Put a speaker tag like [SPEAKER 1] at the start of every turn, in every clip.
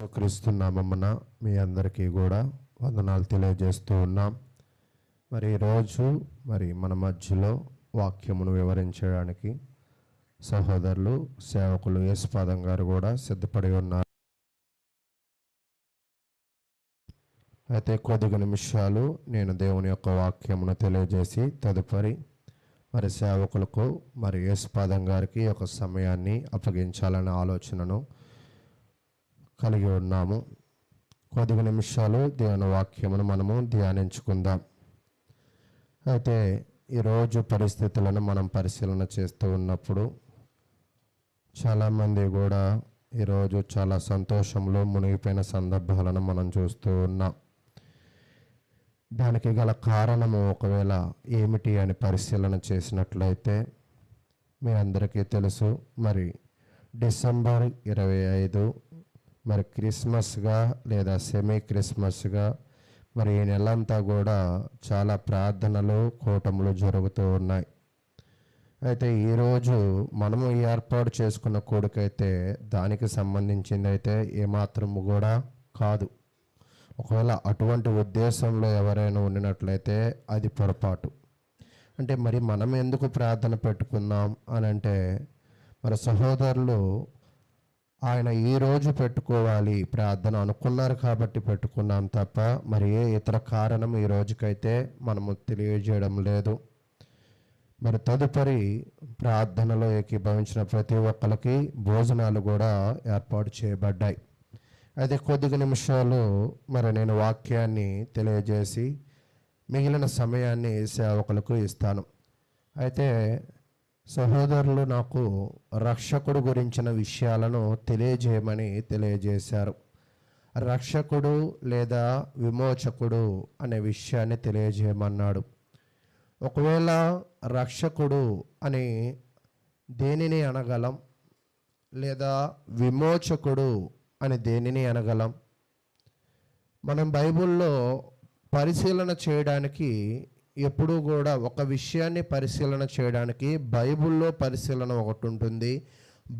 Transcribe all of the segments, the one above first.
[SPEAKER 1] క్రీస్తు నామమున మీ అందరికీ కూడా వందనాలు తెలియజేస్తూ ఉన్నాం. మరి ఈరోజు మన మధ్యలో వాక్యమును వివరించడానికి సహోదరులు సేవకులు యేసుపాదం గారు కూడా సిద్ధపడి ఉన్నారు. అయితే కొద్ది నిమిషాలు నేను దేవుని యొక్క వాక్యమును తెలియజేసి తదుపరి సేవకులకు యేసుపాదం గారికి ఒక సమయాన్ని అప్పగించాలనే ఆలోచనను కలిగి ఉన్నాము. కొద్ది నిమిషాలు దేవుని వాక్యమును మనము ధ్యానించుకుందాం. అయితే ఈరోజు పరిస్థితులను మనం పరిశీలన చేస్తూ ఉన్నప్పుడు చాలామంది కూడా ఈరోజు చాలా సంతోషంలో మునిగిపోయిన సందర్భాలను మనం చూస్తూ ఉన్నాం. దానికి గల కారణము ఒకవేళ ఏమిటి అని పరిశీలన చేసినట్లయితే మీ అందరికీ తెలుసు, డిసెంబర్ 25 క్రిస్మస్గా లేదా సెమీ క్రిస్మస్గా ఈ నెలంతా కూడా చాలా ప్రార్థనలు కూటములు జరుగుతూ ఉన్నాయి. అయితే ఈరోజు మనము ఏర్పాటు చేసుకున్న కూడికైతే దానికి సంబంధించింది అయితే ఏమాత్రము కూడా కాదు. ఒకవేళ అటువంటి ఉద్దేశంలో ఎవరైనా ఉండినట్లయితే అది పొరపాటు. అంటే మనం ఎందుకు ప్రార్థన పెట్టుకుందాం అని అంటే సహోదరులు ఆయన ఈరోజు పెట్టుకోవాలి ప్రార్థన అనుకున్నారు కాబట్టి పెట్టుకున్నాం తప్ప ఏ ఇతర కారణం ఈ రోజుకైతే మనము తెలియజేయడం లేదు. తదుపరి ప్రార్థనలో ఏకీభవించిన ప్రతి ఒక్కరికి భోజనాలు కూడా ఏర్పాటు చేయబడ్డాయి. అయితే కొద్ది నిమిషాలు నేను వాక్యాన్ని తెలియజేసి మిగిలిన సమయాన్ని సేవకులకు ఇస్తాను. అయితే సహోదరులు నాకు రక్షకుడు గురించిన విషయాలను తెలియజేయమని తెలియజేశారు. రక్షకుడు లేదా విమోచకుడు అనే విషయాన్ని తెలియజేయమన్నాడు. ఒకవేళ రక్షకుడు అని దేనిని అనగలం, లేదా విమోచకుడు అని దేనిని అనగలం? మనం బైబిల్లో పరిశీలన చేయడానికి ఎప్పుడూ కూడా ఒక విషయాన్ని పరిశీలన చేయడానికి బైబిల్లో పరిశీలన ఒకటి ఉంటుంది,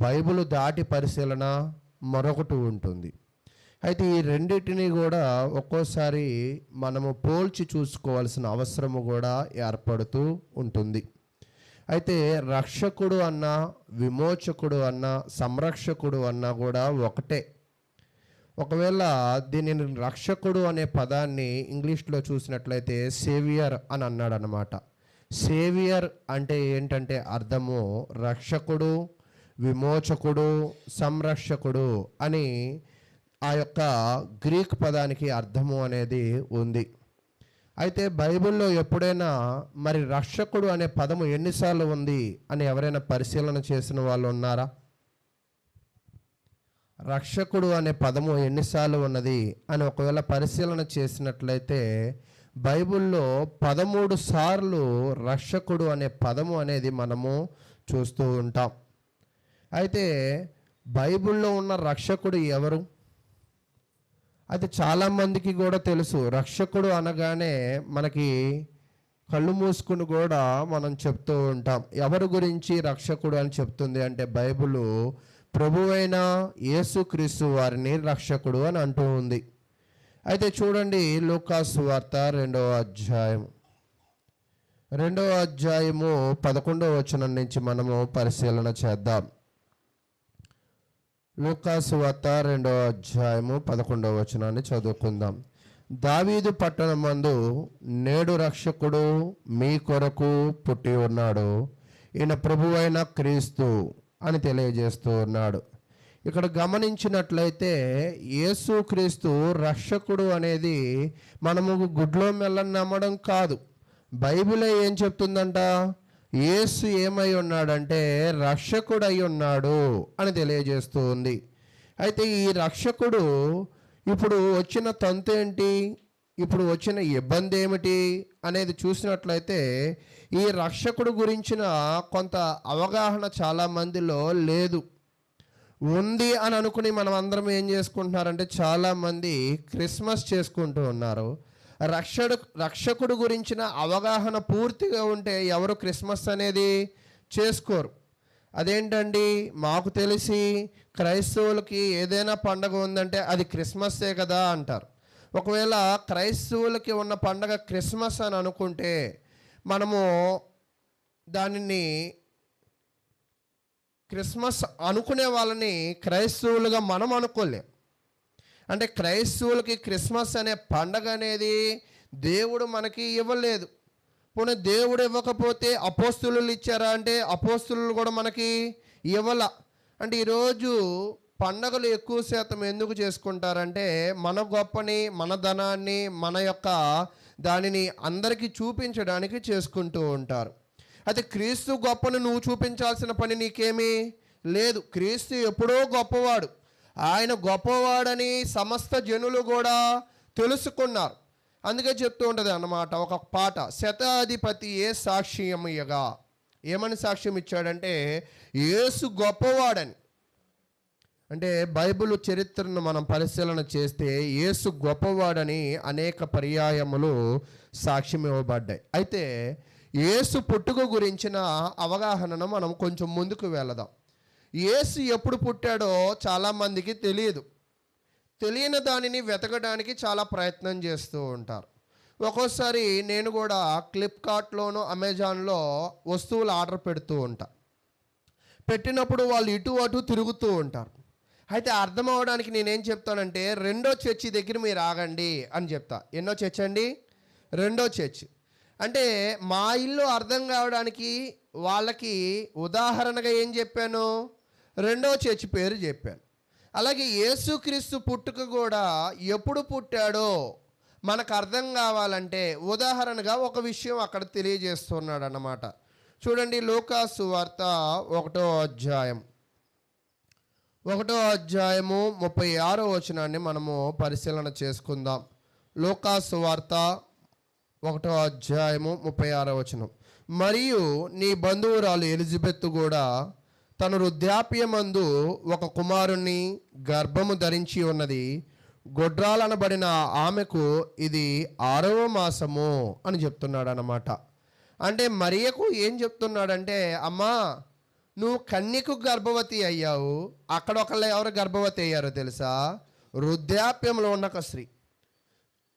[SPEAKER 1] బైబిల్ దాటి పరిశీలన మరొకటి ఉంటుంది. అయితే ఈ రెండింటిని కూడా ఒక్కోసారి మనము పోల్చి చూసుకోవాల్సిన అవసరము కూడా ఏర్పడుతూ ఉంటుంది. అయితే రక్షకుడు అన్నా విమోచకుడు అన్నా సంరక్షకుడు అన్నా కూడా ఒకటే. ఒకవేళ దీనిని రక్షకుడు అనే పదాన్ని ఇంగ్లీష్లో చూసినట్లయితే సేవియర్ అని అన్నాడు అన్నమాట. సేవియర్ అంటే ఏంటంటే అర్థము రక్షకుడు, విమోచకుడు, సంరక్షకుడు అని ఆ యొక్క గ్రీక్ పదానికి అర్థము అనేది ఉంది. అయితే బైబిల్లో ఎప్పుడైనా రక్షకుడు అనే పదము ఎన్నిసార్లు ఉంది అని ఎవరైనా పరిశీలన చేసిన వాళ్ళు ఉన్నారా? రక్షకుడు అనే పదము ఎన్నిసార్లు ఉన్నది అని ఒకవేళ పరిశీలన చేసినట్లయితే బైబిల్లో 13 సార్లు రక్షకుడు అనే పదము అనేది మనము చూస్తూ ఉంటాం. అయితే బైబిల్లో ఉన్న రక్షకుడు ఎవరు? అది చాలామందికి కూడా తెలుసు. రక్షకుడు అనగానే మనకి కళ్ళు మూసుకుని కూడా మనం చెప్తూ ఉంటాం. ఎవరి గురించి రక్షకుడు అని చెప్తుంది అంటే బైబిలు ప్రభువైన యేసుక్రీస్తు వారిని రక్షకుడు అని అంటూ ఉంది. అయితే చూడండి, లూకాసు సువార్త 2వ అధ్యాయము 11వ వచనం నుంచి మనము పరిశీలన చేద్దాం. లూకాసు సువార్త 2వ అధ్యాయము 11వ వచనాన్ని చదువుకుందాం. దావీదు పట్టణమందు నేడు రక్షకుడు మీ కొరకు పుట్టి ఉన్నాడు, ఈయన ప్రభువైన క్రీస్తు అని తెలియజేస్తూ ఉన్నాడు. ఇక్కడ గమనించినట్లయితే యేసుక్రీస్తు రక్షకుడు అనేది మనము గుడ్లో మెల్లని నమ్మడం కాదు. బైబిల్ ఏం చెప్తుందంట? యేసు ఏమై ఉన్నాడంటే రక్షకుడు అయి ఉన్నాడు అని తెలియజేస్తూ ఉంది. అయితే ఈ రక్షకుడు ఇప్పుడు వచ్చిన తంతు ఏంటి, ఇప్పుడు వచ్చిన ఇబ్బంది ఏమిటి అనేది చూసినట్లయితే ఈ రక్షకుడు గురించిన కొంత అవగాహన చాలామందిలో లేదు. ఉంది అని అనుకుని మనం అందరం ఏం చేసుకుంటున్నారంటే చాలామంది క్రిస్మస్ చేసుకుంటూ ఉన్నారు. రక్షకుడు గురించిన అవగాహన పూర్తిగా ఉంటే ఎవరు క్రిస్మస్ అనేది చేసుకోరు. అదేంటండి, మాకు తెలిసి క్రైస్తవులకి ఏదైనా పండగ ఉందంటే అది క్రిస్మస్సే కదా అంటారు. ఒకవేళ క్రైస్తవులకి ఉన్న పండగ క్రిస్మస్ అని అనుకుంటే మనము దానిని క్రిస్మస్ అనుకునే వాళ్ళని క్రైస్తవులుగా మనం అనుకోలేం. అంటే క్రైస్తవులకి క్రిస్మస్ అనే పండగ అనేది దేవుడు మనకి ఇవ్వలేదు. పోనీ దేవుడు ఇవ్వకపోతే అపోస్తులు ఇచ్చారా అంటే అపోస్తులు కూడా మనకి ఇవ్వాల. అంటే ఈరోజు పండగలు ఎక్కువ శాతం ఎందుకు చేసుకుంటారంటే మన గొప్పని, మన ధనాన్ని, మన యొక్క దానిని అందరికీ చూపించడానికి చేసుకుంటూ ఉంటారు. అయితే క్రీస్తు గొప్పను నువ్వు చూపించాల్సిన పని నీకేమీ లేదు. క్రీస్తు ఎప్పుడో గొప్పవాడు. ఆయన గొప్పవాడని సమస్త జనులు కూడా తెలుసుకున్నారు. అందుకే చెప్తూ ఉంటుంది అన్నమాట ఒక పాట, శతాధిపతి ఏ సాక్ష్యం ఇయ్యగా. ఏమని సాక్ష్యం ఇచ్చాడంటే యేసు గొప్పవాడని. అంటే బైబిల్ చరిత్రను మనం పరిశీలన చేస్తే యేసు గొప్పవాడని అనేక పర్యాయములు సాక్ష్యం ఇవ్వబడ్డాయి. అయితే యేసు పుట్టుక గురించిన అవగాహనను మనం కొంచెం ముందుకు వెళదాం. యేసు ఎప్పుడు పుట్టాడో చాలామందికి తెలియదు. తెలియని దానిని వెతకడానికి చాలా ప్రయత్నం చేస్తూ ఉంటారు. ఒక్కోసారి నేను కూడా ఫ్లిప్కార్ట్లోనూ అమెజాన్లో వస్తువులు ఆర్డర్ పెడుతూ ఉంటా. పెట్టినప్పుడు వాళ్ళు ఇటు అటు తిరుగుతూ ఉంటారు. అయితే అర్థం అవడానికి నేనేం చెప్తానంటే రెండో చర్చి దగ్గర మీరు ఆగండి అని చెప్తా. ఎన్నో చర్చి అండి? రెండో చర్చి. అంటే మా ఇల్లు అర్థం కావడానికి వాళ్ళకి ఉదాహరణగా ఏం చెప్పాను? రెండో చర్చి పేరు చెప్పాను. అలాగే యేసుక్రీస్తు పుట్టుక కూడా ఎప్పుడు పుట్టాడో మనకు అర్థం కావాలంటే ఉదాహరణగా ఒక విషయం అక్కడ తెలియజేస్తున్నాడు అన్నమాట. చూడండి, లూకా సువార్త 1వ అధ్యాయం 36వ వచనాన్ని మనము పరిశీలన చేసుకుందాం. లూకా సువార్త 1వ అధ్యాయము 36వ వచనం. మరియు నీ బంధువురాలు ఎలిజబెత్ కూడా తన వృద్ధాప్యమందు ఒక కుమారుణ్ణి గర్భము ధరించి ఉన్నది. గొడ్రాలనబడిన ఆమెకు ఇది 6వ మాసము అని చెప్తున్నాడు అన్నమాట. అంటే మరియకు ఏం చెప్తున్నాడంటే, అమ్మా నువ్వు కన్యకు గర్భవతి అయ్యావు. అక్కడ ఒకళ్ళు ఎవరు గర్భవతి అయ్యారో తెలుసా? వృద్ధాప్యంలో ఉన్న ఒక స్త్రీ.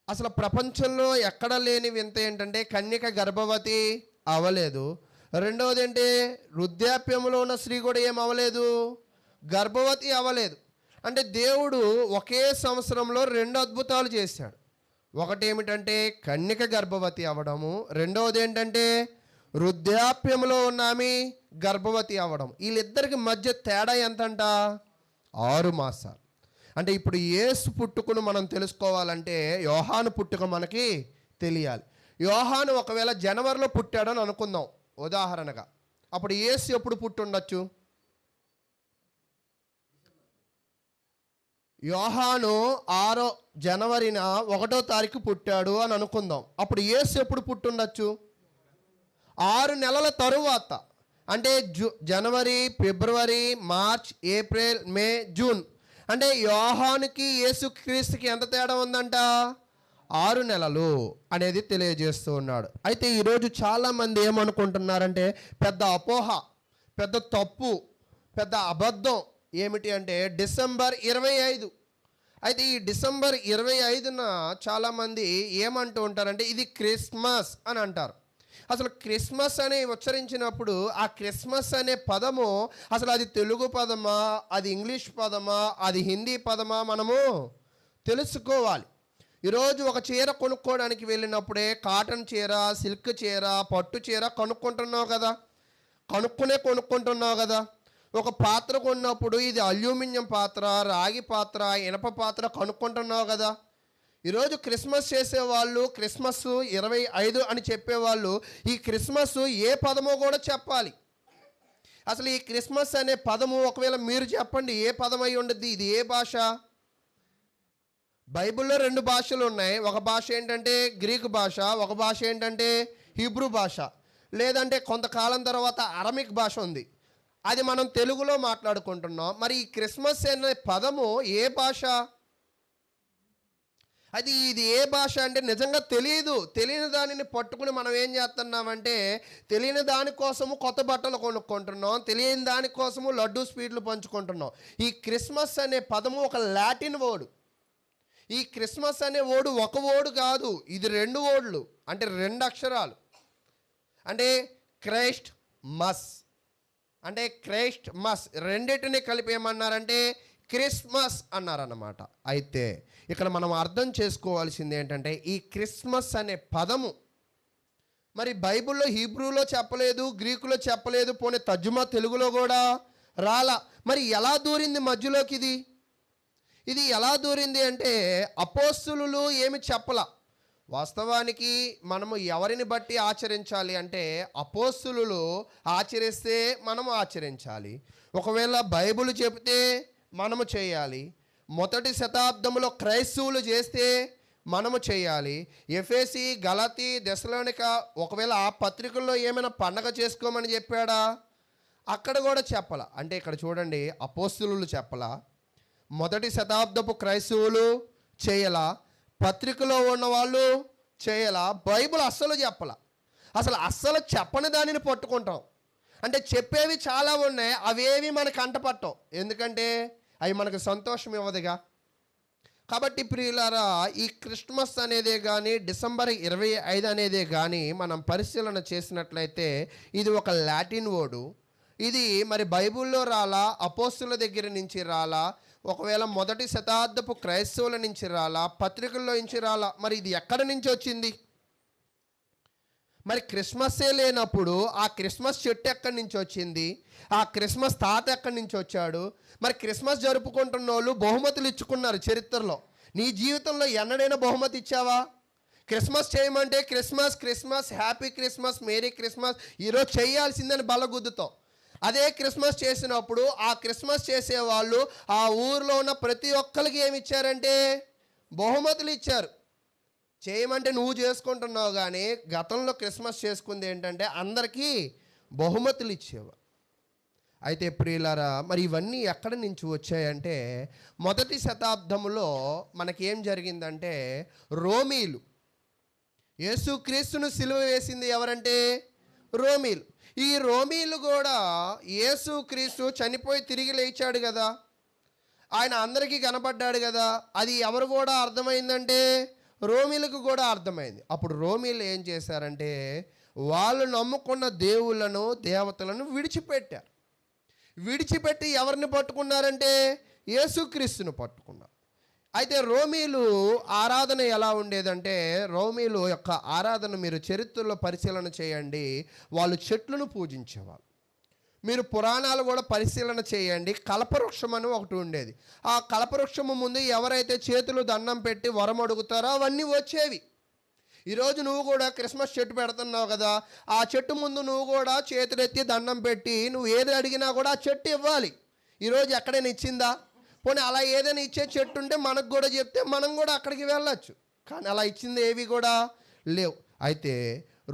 [SPEAKER 1] అసలు ప్రపంచంలో ఎక్కడ లేని వింత ఏంటంటే కన్యక గర్భవతి అవ్వలేదు. రెండవది ఏంటి, వృద్ధాప్యంలో ఉన్న స్త్రీ కూడా ఏం అవ్వలేదు, గర్భవతి అవ్వలేదు. అంటే దేవుడు ఒకే సంవత్సరంలో 2 అద్భుతాలు చేశాడు. ఒకటి ఏమిటంటే కన్యక గర్భవతి అవ్వడము, రెండవది ఏంటంటే వృద్ధాప్యంలో ఉన్న ఆమె గర్భవతి అవ్వడం. వీళ్ళిద్దరికి మధ్య తేడా ఎంతంట? 6 మాసాలు. అంటే ఇప్పుడు యేసు పుట్టుకను మనం తెలుసుకోవాలంటే యోహాను పుట్టుక మనకి తెలియాలి. యోహాను ఒకవేళ జనవరిలో పుట్టాడని అనుకుందాం ఉదాహరణగా. అప్పుడు యేసు ఎప్పుడు పుట్టుండొచ్చు? యోహాను 6 జనవరిన 1వ తారీఖు పుట్టాడు అని అనుకుందాం. అప్పుడు యేసు ఎప్పుడు పుట్టుండొచ్చు? 6 నెలల తరువాత. అంటే జనవరి, ఫిబ్రవరి, మార్చ్, ఏప్రిల్, మే, జూన్. అంటే యోహానుకి యేసుక్రీస్తుకి ఎంత తేడా ఉందంట? 6 నెలలు అనేది తెలియజేస్తూ ఉన్నాడు. అయితే ఈరోజు చాలామంది ఏమనుకుంటున్నారంటే పెద్ద అపోహ, పెద్ద తప్పు, పెద్ద అబద్ధం ఏమిటి అంటే డిసెంబర్ 25. అయితే ఈ డిసెంబర్ 25న చాలామంది ఏమంటూ ఉంటారంటే ఇది క్రిస్మస్ అని అంటారు. అసలు క్రిస్మస్ అని ఉచ్చరించినప్పుడు ఆ క్రిస్మస్ అనే పదము అసలు అది తెలుగు పదమా, అది ఇంగ్లీష్ పదమా, అది హిందీ పదమా మనము తెలుసుకోవాలి. ఈరోజు ఒక చీర కొనుక్కోవడానికి వెళ్ళినప్పుడే కాటన్ చీర, సిల్క్ చీర, పట్టు చీర కొనుక్కుంటున్నావు కదా, కొనుక్కుంటున్నావు కదా. ఒక పాత్ర కొన్నప్పుడు ఇది అల్యూమినియం పాత్ర, రాగి పాత్ర, ఇనప పాత్ర కొనుక్కుంటున్నావు కదా. ఈరోజు క్రిస్మస్ చేసేవాళ్ళు క్రిస్మస్ 25 అని చెప్పేవాళ్ళు ఈ క్రిస్మస్ ఏ పదమో కూడా చెప్పాలి. అసలు ఈ క్రిస్మస్ అనే పదము ఒకవేళ మీరు చెప్పండి ఏ పదం అయి ఉండద్ది? ఇది ఏ భాష? బైబిల్లో 2 భాషలు ఉన్నాయి. ఒక భాష ఏంటంటే గ్రీకు భాష, ఒక భాష ఏంటంటే హీబ్రూ భాష, లేదంటే కొంతకాలం తర్వాత అరమిక్ భాష ఉంది. అది మనం తెలుగులో మాట్లాడుకుంటున్నాం. మరి ఈ క్రిస్మస్ అనే పదము ఏ భాష? అది ఇది ఏ భాష అంటే నిజంగా తెలియదు. తెలియని దానిని పట్టుకుని మనం ఏం చేస్తున్నామంటే, తెలియని దానికోసము కొత్త బట్టలు కొనుక్కుంటున్నాం, తెలియని దానికోసము లడ్డూ స్వీట్లు పంచుకుంటున్నాం. ఈ క్రిస్మస్ అనే పదము ఒక లాటిన్ వర్డ్. ఈ క్రిస్మస్ అనే వర్డ్ ఒక వర్డ్ కాదు, ఇది 2 వర్డ్లు, అంటే 2 అక్షరాలు. అంటే క్రైస్ట్ మస్, అంటే క్రైస్ట్ మస్ రెండింటిని కలిపి ఏమన్నారంటే క్రిస్మస్ అన్నారన్నమాట. అయితే ఇక్కడ మనం అర్థం చేసుకోవాల్సింది ఏంటంటే, ఈ క్రిస్మస్ అనే పదము మరి బైబిల్లో హీబ్రూలో చెప్పలేదు, గ్రీకులో చెప్పలేదు, పోనీ తర్జుమా తెలుగులో కూడా రాలా. మరి ఎలా దూరింది మధ్యలోకి? ఇది ఎలా దూరింది అంటే, అపోస్తులు ఏమి చెప్పలా. వాస్తవానికి మనము ఎవరిని బట్టి ఆచరించాలి అంటే, అపోస్తులు ఆచరిస్తే మనము ఆచరించాలి. ఒకవేళ బైబిల్ చెబితే మనము చేయాలి. మొదటి శతాబ్దంలో క్రైస్తవులు చేస్తే మనము చేయాలి. ఎఫెసీ, గలతీ, దెసలోనిక ఒకవేళ ఆ పత్రికల్లో ఏమైనా పండగ చేసుకోమని చెప్పాడా? అక్కడ కూడా చెప్పాల. అంటే ఇక్కడ చూడండి, అపోస్తులు చెప్పలా, మొదటి శతాబ్దపు క్రైస్తవులు చేయలా, పత్రికలో ఉన్న వాళ్ళు చేయలా, బైబిల్ అస్సలు చెప్పలా. అస్సలు చెప్పని దానిని పట్టుకుంటాం. అంటే చెప్పేవి చాలా ఉన్నాయి, అవేవి మనకు అంటపట్టం. ఎందుకంటే అవి మనకు సంతోషం ఇవ్వదుగా. కాబట్టి ప్రియులారా, ఈ క్రిస్మస్ అనేదే కానీ, డిసెంబర్ 25 అనేదే కానీ మనం పరిశీలన చేసినట్లయితే ఇది ఒక లాటిన్ వర్డు. ఇది మరి బైబిల్లో రాలా, అపోస్తుల దగ్గర నుంచి రాలా, ఒకవేళ మొదటి శతాబ్దపు క్రైస్తవుల నుంచి రాలా, పత్రికల్లో నుంచి రాలా. మరి ఇది ఎక్కడి నుంచి వచ్చింది? మరి క్రిస్మస్సే లేనప్పుడు ఆ క్రిస్మస్ చెట్టు ఎక్కడి నుంచి వచ్చింది? ఆ క్రిస్మస్ తాత ఎక్కడి నుంచి వచ్చాడు? మరి క్రిస్మస్ జరుపుకుంటున్న వాళ్ళు బహుమతులు ఇచ్చుకున్నారు చరిత్రలో. నీ జీవితంలో ఎన్నడైనా బహుమతి ఇచ్చావా? క్రిస్మస్ చేయమంటే Christmas Christmas happy Christmas merry Christmas ఈరోజు చేయాల్సిందని బలగుద్దుతాం. అదే క్రిస్మస్ చేసినప్పుడు ఆ క్రిస్మస్ చేసేవాళ్ళు ఆ ఊరిలో ఉన్న ప్రతి ఒక్కరికి ఏమి ఇచ్చారంటే బహుమతులు ఇచ్చారు. చేయమంటే నువ్వు చేసుకుంటున్నావు, కానీ గతంలో క్రిస్మస్ చేసుకుంది ఏంటంటే అందరికీ బహుమతులు ఇచ్చేవారు. అయితే ప్రియులారా, మరి ఇవన్నీ ఎక్కడి నుంచి వచ్చాయంటే, మొదటి శతాబ్దంలో మనకేం జరిగిందంటే, రోమీలు, యేసుక్రీస్తును సిలువ వేసింది ఎవరంటే రోమీలు. ఈ రోమీలు కూడా యేసుక్రీస్తు చనిపోయి తిరిగి లేచాడు కదా, ఆయన అందరికీ కనపడ్డాడు కదా, అది ఎవరు కూడా అర్థమైందంటే రోమీలకు కూడా అర్థమైంది. అప్పుడు రోమీలు ఏం చేశారంటే, వాళ్ళు నమ్ముకున్న దేవుళ్ళను దేవతలను విడిచిపెట్టారు. విడిచిపెట్టి ఎవరిని పట్టుకున్నారంటే యేసుక్రీస్తును పట్టుకున్నారు. అయితే రోమీలు ఆరాధన ఎలా ఉండేదంటే, రోమీలు యొక్క ఆరాధన మీరు చరిత్రలో పరిశీలన చేయండి, వాళ్ళు చెట్లను పూజించేవాళ్ళు. మీరు పురాణాలు కూడా పరిశీలన చేయండి. కల్పవృక్షం అని ఒకటి ఉండేది. ఆ కల్పవృక్షము ముందు ఎవరైతే చేతులు దండం పెట్టి వరం అడుగుతారో అవన్నీ వచ్చేవి. ఈరోజు నువ్వు కూడా క్రిస్మస్ చెట్టు పెడుతున్నావు కదా, ఆ చెట్టు ముందు నువ్వు కూడా చేతులెత్తి దండం పెట్టి నువ్వు ఏది అడిగినా కూడా ఆ చెట్టు ఇవ్వాలి. ఈరోజు ఎక్కడైనా ఇచ్చిందా? పోనీ అలా ఏదైనా ఇచ్చే చెట్టు ఉంటే మనకు కూడా చెప్తే మనం కూడా అక్కడికి వెళ్ళచ్చు. కానీ అలా ఇచ్చింది ఏవి కూడా లేవు. అయితే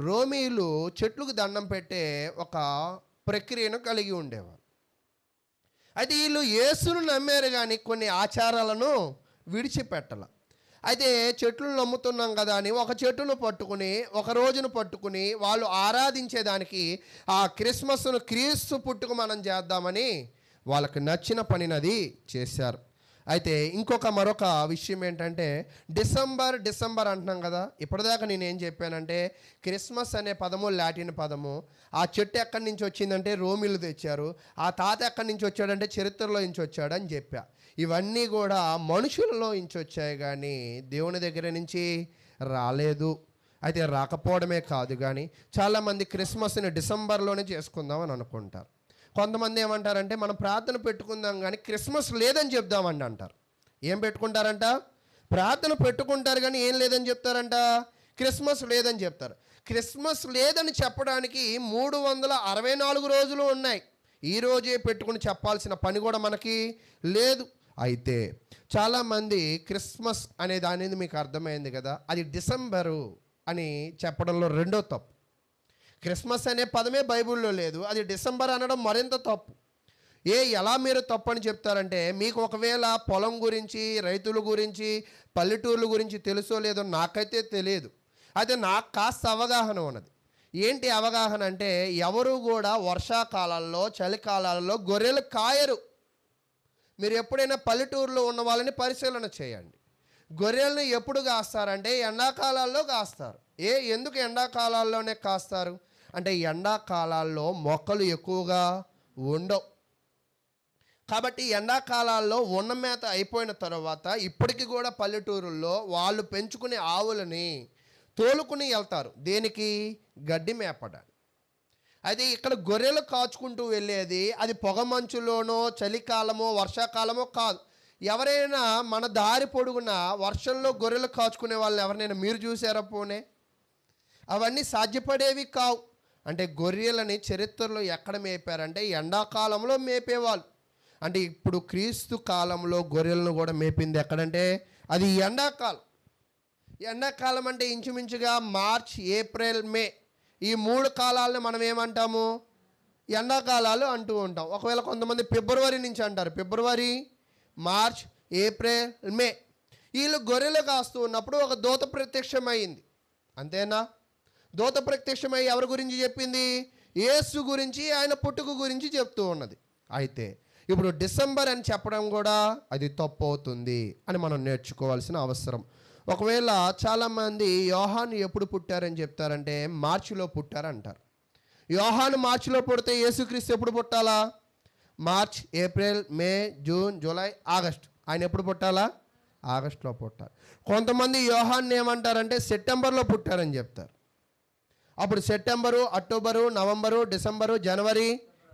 [SPEAKER 1] రోమీలు చెట్లకు దండం పెట్టే ఒక ప్రక్రియను కలిగి ఉండేవారు. అయితే వీళ్ళు యేసును నమ్మారు, కానీ కొన్ని ఆచారాలను విడిచిపెట్టాల. అయితే చెట్లను నమ్ముతున్నాం కదా అని ఒక చెట్టును పట్టుకుని, ఒక రోజును పట్టుకుని వాళ్ళు ఆరాధించేదానికి ఆ క్రిస్మస్ను క్రీస్తు పుట్టుకు మనం చేద్దామని వాళ్ళకి నచ్చిన పనినది చేశారు. అయితే మరొక విషయం ఏంటంటే, డిసెంబర్ అంటున్నాం కదా. ఇప్పటిదాకా నేనేం చెప్పానంటే, క్రిస్మస్ అనే పదము లాటిన్ పదము. ఆ చెట్టు ఎక్కడి నుంచి వచ్చిందంటే రోమిలు తెచ్చారు. ఆ తాత ఎక్కడి నుంచి వచ్చాడంటే చరిత్రలో నుంచి వచ్చాడని చెప్పా. ఇవన్నీ కూడా మనుషులలో నుంచి వచ్చాయి, కానీ దేవుని దగ్గర నుంచి రాలేదు. అయితే రాకపోవడమే కాదు, కానీ చాలామంది క్రిస్మస్ని డిసెంబర్లోనే చేసుకుందామని అనుకుంటారు. కొంతమంది ఏమంటారంటే, మనం ప్రార్థన పెట్టుకుందాం కానీ క్రిస్మస్ లేదని చెప్దామండి అంటారు. ఏం పెట్టుకుంటారంట? ప్రార్థన పెట్టుకుంటారు కానీ ఏం లేదని చెప్తారంట, క్రిస్మస్ లేదని చెప్తారు. క్రిస్మస్ లేదని చెప్పడానికి 364 రోజులు ఉన్నాయి. ఈరోజే పెట్టుకుని చెప్పాల్సిన పని కూడా మనకి లేదు. అయితే చాలామంది క్రిస్మస్ అనే దానిది మీకు అర్థమైంది కదా, అది డిసెంబరు అని చెప్పడంలో రెండో తప్పు. క్రిస్మస్ అనే పదమే బైబిల్లో లేదు, అది డిసెంబర్ అనడం మరింత తప్పు. ఎలా మీరు తప్పని చెప్తారంటే, మీకు ఒకవేళ పొలం గురించి, రైతుల గురించి, పల్లెటూర్ల గురించి తెలుసో లేదో నాకైతే తెలియదు. అయితే నాకు కాస్త అవగాహన ఉన్నది. ఏంటి అవగాహన అంటే, ఎవరు కూడా వర్షాకాలాల్లో, చలికాలాల్లో గొర్రెలు కాయరు. మీరు ఎప్పుడైనా పల్లెటూరులో ఉన్న వాళ్ళని పరిశీలన చేయండి. గొర్రెలను ఎప్పుడు కాస్తారంటే ఎండాకాలాల్లో కాస్తారు. ఎందుకు ఎండాకాలాల్లోనే కాస్తారు అంటే, ఎండాకాలాల్లో మొక్కలు ఎక్కువగా ఉండవు. కాబట్టి ఎండాకాలాల్లో ఉన్న మేత అయిపోయిన తర్వాత ఇప్పటికి కూడా పల్లెటూరుల్లో వాళ్ళు పెంచుకునే ఆవులని తోలుకుని వెళ్తారు. దేనికి? గడ్డి మేపడానికి. అయితే ఇక్కడ గొర్రెలు కాచుకుంటూ వెళ్ళేది అది పొగమంచులోనో, చలికాలమో, వర్షాకాలమో కాదు. ఎవరైనా మన దారి పొడుగున వర్షంలో గొర్రెలు కాచుకునే వాళ్ళని ఎవరినైనా మీరు చూసారా? పోనే అవన్నీ సాధ్యపడేవి కావు. అంటే గొర్రెలని చరిత్రలో ఎక్కడ మేపారంటే ఎండాకాలంలో మేపేవాళ్ళు. అంటే ఇప్పుడు క్రీస్తు కాలంలో గొర్రెలను కూడా మేపింది ఎక్కడంటే అది ఎండాకాలం. ఎండాకాలం అంటే ఇంచుమించుగా మార్చ్, ఏప్రిల్, మే, ఈ 3 కాలాలను మనం ఏమంటాము? ఎండాకాలాలు అంటూ ఉంటాం. ఒకవేళ కొంతమంది ఫిబ్రవరి నుంచి అంటారు. ఫిబ్రవరి, మార్చ్, ఏప్రిల్, మే. వీళ్ళు గొర్రెలు కాస్తూ ఉన్నప్పుడు ఒక దూత ప్రత్యక్షమైంది. అంతేనా? దూత ప్రత్యక్షమై ఎవరి గురించి చెప్పింది? యేసు గురించి, ఆయన పుట్టుక గురించి చెప్తూ ఉన్నది. అయితే ఇప్పుడు డిసెంబర్ అని చెప్పడం కూడా అది తప్పు అవుతుంది అని మనం నేర్చుకోవాల్సిన అవసరం. ఒకవేళ చాలామంది యోహాను ఎప్పుడు పుట్టారని చెప్తారంటే మార్చిలో పుట్టారంటారు. యోహాను మార్చిలో పుడితే యేసుక్రీస్తు ఎప్పుడు పుట్టాలా? మార్చ్, ఏప్రిల్, మే, జూన్, జూలై, ఆగస్ట్. ఆయన ఎప్పుడు పుట్టాలా? ఆగస్టులో పుట్టాలి. కొంతమంది యోహాన్ని ఏమంటారంటే సెప్టెంబర్లో పుట్టారని చెప్తారు. అప్పుడు సెప్టెంబరు, అక్టోబరు, నవంబరు, డిసెంబరు, జనవరి,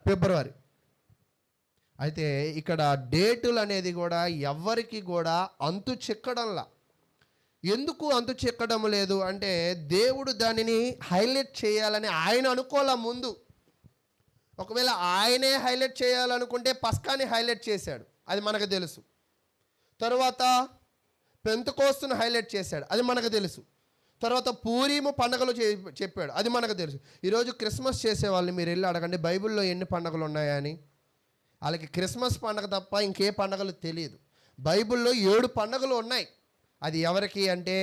[SPEAKER 1] ఫిబ్రవరి. అయితే ఇక్కడ డేటులు అనేది కూడా ఎవరికి కూడా అంతు చిక్కడంలా. ఎందుకు అంతు చిక్కడం లేదు అంటే, దేవుడు దానిని హైలైట్ చేయాలని ఆయన అనుకోలే ముందు. ఒకవేళ ఆయనే హైలైట్ చేయాలనుకుంటే పస్కాని హైలైట్ చేశాడు, అది మనకు తెలుసు. తర్వాత పెంతెకోస్తును హైలైట్ చేశాడు, అది మనకు తెలుసు. తర్వాత పూరీము పండుగలు చెప్పాడు, అది మనకు తెలుసు. ఈరోజు క్రిస్మస్ చేసే వాళ్ళని మీరు వెళ్ళి అడగండి, బైబిల్లో ఎన్ని పండుగలు ఉన్నాయని. వాళ్ళకి క్రిస్మస్ పండుగ తప్ప ఇంకే పండుగలు తెలియదు. బైబిల్లో 7 పండుగలు ఉన్నాయి. అది ఎవరికి అంటే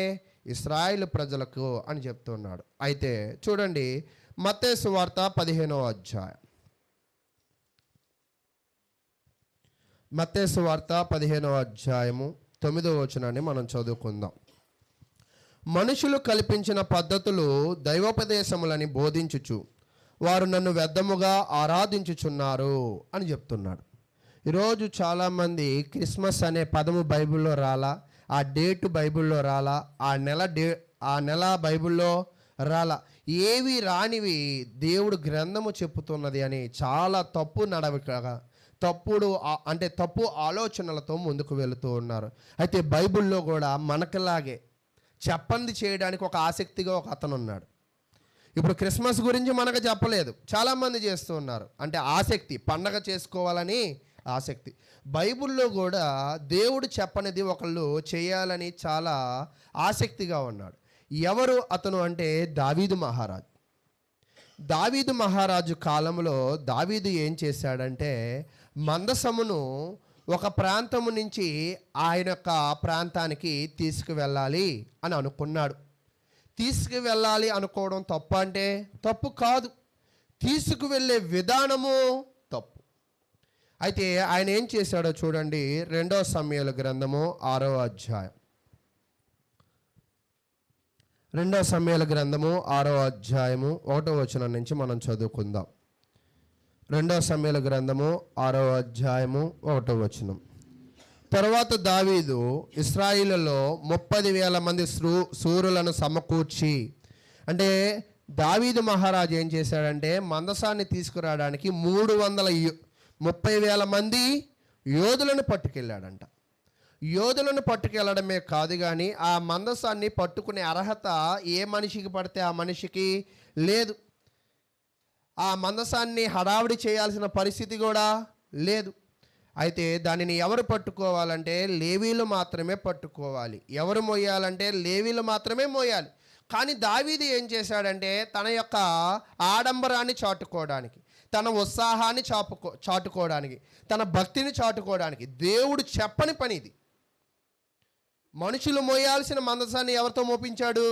[SPEAKER 1] ఇశ్రాయేలు ప్రజలకు అని చెప్తున్నాడు. అయితే చూడండి, మత్తయి సువార్త 15వ అధ్యాయం. మత్తయి సువార్త 15వ అధ్యాయము 9వ వచనాన్ని మనం చదువుకుందాం. మనుషులు కల్పించిన పద్ధతులు దైవోపదేశములని బోధించుచు వారు నన్ను వ్యర్థముగా ఆరాధించుచున్నారు అని చెప్తున్నాడు. ఈరోజు చాలామంది క్రిస్మస్ అనే పదము బైబిల్లో రాలా, ఆ డేటు బైబిల్లో రాలా, ఆ నెల బైబిల్లో రాలా, ఏవి రానివి దేవుడు గ్రంథము చెప్పుతున్నది అని చాలా తప్పు నడవకగా, తప్పు ఆలోచనలతో ముందుకు వెళుతూ ఉన్నారు. అయితే బైబిల్లో కూడా మనకులాగే చెప్పంది చేయడానికి ఒక ఆసక్తిగా ఒక అతను ఉన్నాడు. ఇప్పుడు క్రిస్మస్ గురించి మనకు చెప్పలేదు, చాలామంది చేస్తూ ఉన్నారు. అంటే ఆసక్తి, పండగ చేసుకోవాలని ఆసక్తి. బైబిల్లో కూడా దేవుడు చెప్పనిది ఒకళ్ళు చేయాలని చాలా ఆసక్తిగా ఉన్నాడు. ఎవరు అతను అంటే దావీదు మహారాజు. దావీదు మహారాజు కాలంలో దావీదు ఏం చేశాడంటే, మందసమును ఒక ప్రాంతము నుంచి ఆయన యొక్క ప్రాంతానికి తీసుకువెళ్ళాలి అని అనుకున్నాడు. తీసుకువెళ్ళాలి అనుకోవడం తప్ప అంటే తప్పు కాదు, తీసుకువెళ్ళే విధానము తప్పు. అయితే ఆయన ఏం చేశాడో చూడండి, 2వ సమూయేలు గ్రంథము 6వ అధ్యాయం. 2వ సమూయేలు గ్రంథము 6వ అధ్యాయము 1వ వచనం నుంచి మనం చదువుకుందాం. 2వ సమూయేలు గ్రంథము 6వ అధ్యాయము 1వ వచనం. తరువాత దావీదు ఇశ్రాయేలులో 30,000 మంది శూరులను సమకూర్చి, అంటే దావీదు మహారాజు ఏం చేశాడంటే మందసాన్ని తీసుకురావడానికి 330,000 మంది యోధులను పట్టుకెళ్ళాడంట. యోధులను పట్టుకెళ్ళడమే కాదు కానీ ఆ మందసాన్ని పట్టుకునే అర్హత ఏ మనిషికి పడితే ఆ మనిషికి లేదు. ఆ మందసాన్ని హడావిడి చేయాల్సిన పరిస్థితి కూడా లేదు. అయితే దానిని ఎవరు పట్టుకోవాలంటే లేవీలు మాత్రమే పట్టుకోవాలి. ఎవరు మోయాలంటే లేవీలు మాత్రమే మోయాలి. కానీ దావీదు ఏం చేశాడంటే తన యొక్క ఆడంబరాన్ని చాటుకోవడానికి, తన ఉత్సాహాన్ని చాటుకోవడానికి, తన భక్తిని చాటుకోవడానికి. దేవుడు చెప్పని పని ఇది. మనుషులు మోయాల్సిన మందసాన్ని ఎవరితో మోపించాడు?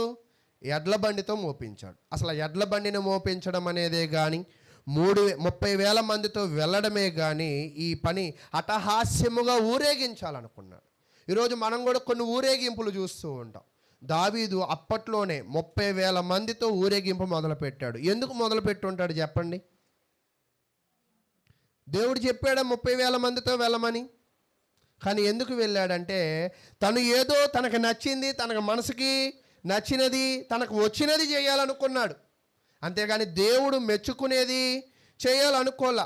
[SPEAKER 1] ఎడ్ల బండితో మోపించాడు. అసలు ఎడ్ల బండిని మోపించడం అనేదే కానీ 30,000 మందితో వెళ్ళడమే కానీ ఈ పని అట్టహాస్యముగా ఊరేగించాలనుకున్నాడు. ఈరోజు మనం కూడా కొన్ని ఊరేగింపులు చూస్తూ ఉంటాం. దావీదు అప్పట్లోనే 30,000 మందితో ఊరేగింపు మొదలుపెట్టాడు. ఎందుకు మొదలుపెట్టి ఉంటాడు చెప్పండి? దేవుడు చెప్పాడా 30,000 మందితో వెళ్ళమని? కానీ ఎందుకు వెళ్ళాడంటే తను ఏదో తనకు నచ్చింది, తనకు మనసుకి నచ్చినది, తనకు వచ్చినది చేయాలనుకున్నాడు. అంతేగాని దేవుడు మెచ్చుకునేది చేయాలనుకోలే.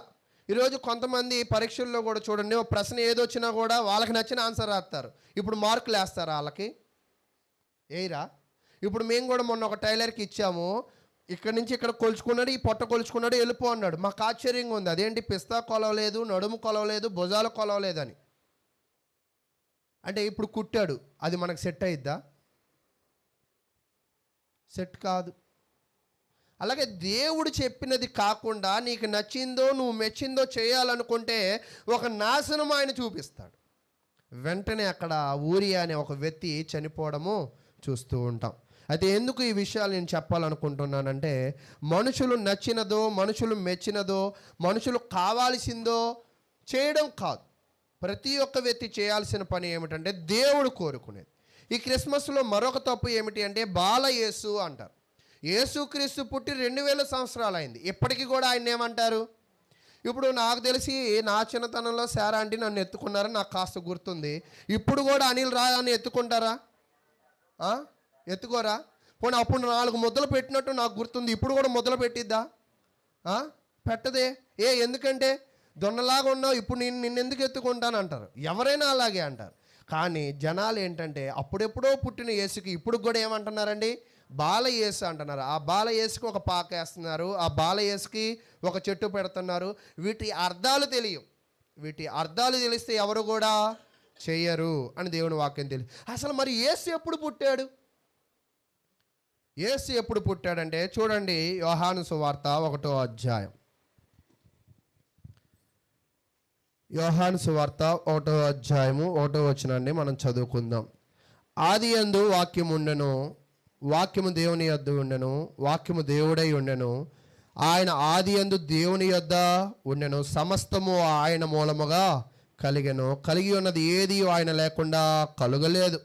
[SPEAKER 1] ఈరోజు కొంతమంది పరీక్షల్లో కూడా చూడండి, ఒక ప్రశ్న ఏదొచ్చినా కూడా వాళ్ళకి నచ్చిన ఆన్సర్ రాస్తారు. ఇప్పుడు మార్కులు వేస్తారా వాళ్ళకి? ఏయిరా. ఇప్పుడు మేము కూడా మొన్న ఒక టైలర్కి ఇచ్చాము, ఇక్కడి నుంచి ఇక్కడ కొలుచుకున్నాడు, ఈ పొట్ట కొలుచుకున్నాడు, వెళ్ళిపో అన్నాడు. మాకు ఆశ్చర్యంగా ఉంది, అదేంటి పిస్తా కొలవలేదు, నడుము కొలవలేదు, భుజాలు కొలవలేదని. అంటే ఇప్పుడు కుట్టాడు, అది మనకు సెట్ అయిద్దా? సెట్ కాదు. అలాగే దేవుడు చెప్పినది కాకుండా నీకు నచ్చిందో నువ్వు మెచ్చిందో చేయాలనుకుంటే ఒక నాశనం ఆయన చూపిస్తాడు. వెంటనే అక్కడ ఊరియా అనే ఒక వ్యక్తి చనిపోవడము చూస్తూ ఉంటాం. అయితే ఎందుకు ఈ విషయాలు నేను చెప్పాలనుకుంటున్నానంటే, మనుషులు నచ్చినదో, మనుషులు మెచ్చినదో, మనుషులు కావాల్సిందో చేయడం కాదు. ప్రతి ఒక్క వ్యక్తి చేయాల్సిన పని ఏమిటంటే దేవుడు కోరుకునేది. ఈ క్రిస్మస్లో మరొక తప్పు ఏమిటి అంటే బాలయేసు అంటారు. యేసుక్రీస్తు పుట్టి 2000 సంవత్సరాలు అయింది. ఇప్పటికీ కూడా ఆయన ఏమంటారు? ఇప్పుడు నాకు తెలిసి నా చిన్నతనంలో శారా ఆంటీ నన్ను ఎత్తుకున్నారని నాకు కాస్త గుర్తుంది. ఇప్పుడు కూడా అనిల్ రా అని ఎత్తుకుంటారా? ఎత్తుకోరా? పోనీ అప్పుడు 4 ముద్దలు పెట్టినట్టు నాకు గుర్తుంది. ఇప్పుడు కూడా ముద్దలు పెట్టిద్దా? పెట్టదే. ఎందుకంటే దొన్నలాగా ఉన్నావు, ఇప్పుడు నిన్నెందుకు ఎత్తుకుంటాను అంటారు. ఎవరైనా అలాగే అంటారు. కానీ జనాలు ఏంటంటే అప్పుడెప్పుడో పుట్టిన యేసుకి ఇప్పుడు కూడా ఏమంటున్నారండి? బాలయేసు అంటున్నారు. ఆ బాలయేసుకి ఒక పాక వేస్తున్నారు, ఆ బాలయేసుకి ఒక చెట్టు పెడుతున్నారు. వీటి అర్థాలు తెలియవు. వీటి అర్థాలు తెలిస్తే ఎవరు కూడా చెయ్యరు అని దేవుని వాక్యం తెలియదు. అసలు మరి యేసు ఎప్పుడు పుట్టాడు? యేసు ఎప్పుడు పుట్టాడంటే చూడండి, యోహాను సువార్త 1వ అధ్యాయం. యోహాను సువార్త 1వ అధ్యాయము 1వ వచనాన్ని మనం చదువుకుందాం. ఆదియందు వాక్యం ఉండెను, వాక్యము దేవుని యొద్ద ఉండెను, వాక్యము దేవుడై ఉండెను, ఆయన ఆదియందు దేవుని యొద్ద ఉండెను, సమస్తము ఆయన మూలముగా కలిగెను, కలిగి ఉన్నది ఏది ఆయన లేకుండా కలుగలేదు.